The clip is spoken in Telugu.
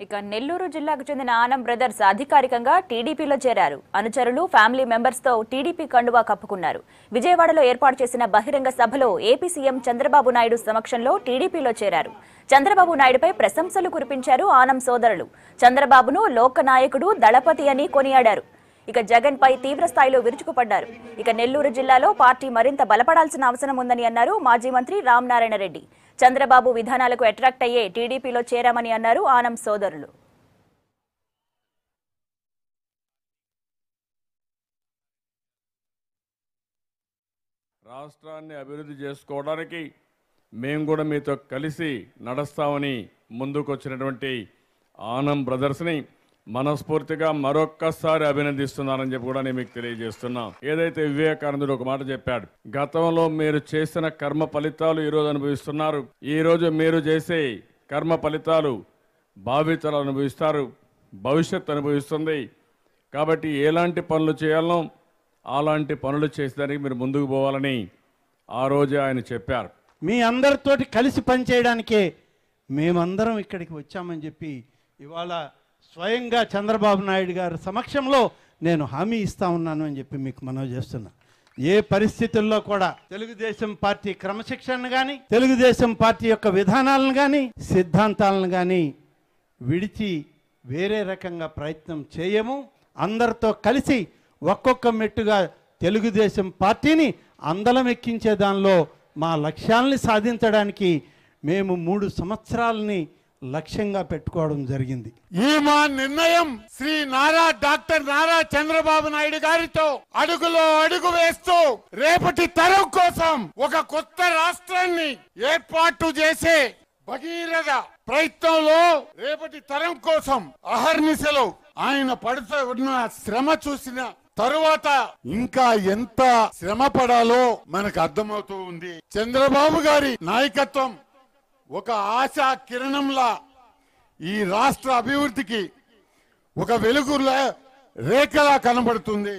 ఇక నెల్లూరు జిల్లాకు చెందిన ఆనం బ్రదర్స్ అధికారికంగా టీడీపీలో చేరారు. అనుచరులు, ఫ్యామిలీ మెంబర్స్ తో టీడీపీ కండువా కప్పుకున్నారు. విజయవాడలో ఏర్పాటు చేసిన బహిరంగ సభలో ఏపీ సీఎం చంద్రబాబు నాయుడు సమక్షంలో టీడీపీలో చేరారు. చంద్రబాబు నాయుడుపై ప్రశంసలు కురిపించారు ఆనం సోదరులు. చంద్రబాబును లోకనాయకుడు, దళపతి అని కొనియాడారు. ఇక జగన్ పై తీవ్ర స్థాయిలో విరుచుకుపడ్డారు. ఇక నెల్లూరు జిల్లాలో పార్టీ మరింత బలపడాల్సిన అవసరం ఉందని అన్నారు మాజీ మంత్రి రామనారాయణ రెడ్డి. చంద్రబాబు విధానాలకు అట్రాక్ట్ అయ్యే టీడీపీలో చేరామని అన్నారు ఆనం సోదరులు. రాష్ట్రాన్ని అభివృద్ధి చేసుకోవడానికి మేము కూడా మీతో కలిసి నడుస్తామని ముందుకొచ్చినటువంటి ఆనం బ్రదర్స్ని మనస్ఫూర్తిగా మరొక్కసారి అభినందిస్తున్నానని చెప్పి కూడా నేను మీకు తెలియజేస్తున్నా. ఏదైతే వివేకానందుడు ఒక మాట చెప్పాడు, గతంలో మీరు చేసిన కర్మ ఫలితాలు ఈరోజు అనుభవిస్తున్నారు. ఈరోజు మీరు చేసే కర్మ ఫలితాలు భావితరాలు అనుభవిస్తారు, భవిష్యత్తు అనుభవిస్తుంది. కాబట్టి ఎలాంటి పనులు చేయాలనో అలాంటి పనులు చేసేదానికి మీరు ముందుకు పోవాలని ఆ రోజే ఆయన చెప్పారు. మీ అందరితోటి కలిసి పనిచేయడానికే మేమందరం ఇక్కడికి వచ్చామని చెప్పి ఇవాళ స్వయంగా చంద్రబాబు నాయుడు గారి సమక్షంలో నేను హామీ ఇస్తా ఉన్నాను అని చెప్పి మీకు మనవి చేస్తున్నా. ఏ పరిస్థితుల్లో కూడా తెలుగుదేశం పార్టీ క్రమశిక్షణను కానీ, తెలుగుదేశం పార్టీ యొక్క విధానాలను కానీ, సిద్ధాంతాలను కానీ విడిచి వేరే రకంగా ప్రయత్నం చేయము. అందరితో కలిసి ఒక్కొక్క మెట్టుగా తెలుగుదేశం పార్టీని అందలం ఎక్కించే దానిలో మా లక్ష్యాలని సాధించడానికి మేము 3 సంవత్సరాలని లక్ష్యంగా పెట్టుకోవడం జరిగింది. ఈ మా నిర్ణయం శ్రీ డాక్టర్ నారా చంద్రబాబు నాయుడు గారితో అడుగులో అడుగు వేస్తూ రేపటి తరం కోసం ఒక కొత్త రాష్ట్రాన్ని ఏర్పాటు చేసే భగీరథ ప్రయత్నంలో రేపటి తరం కోసం అహర్నిశలు ఆయన పడుతూ ఉన్న శ్రమ చూసిన తరువాత ఇంకా ఎంత శ్రమ పడాలో మనకు అర్థమవుతూ ఉంది. చంద్రబాబు గారి నాయకత్వం ఒక ఆశా కిరణంలా ఈ రాష్ట్ర అభివృద్ధికి ఒక వెలుగులా రేఖలా కనబడుతుంది.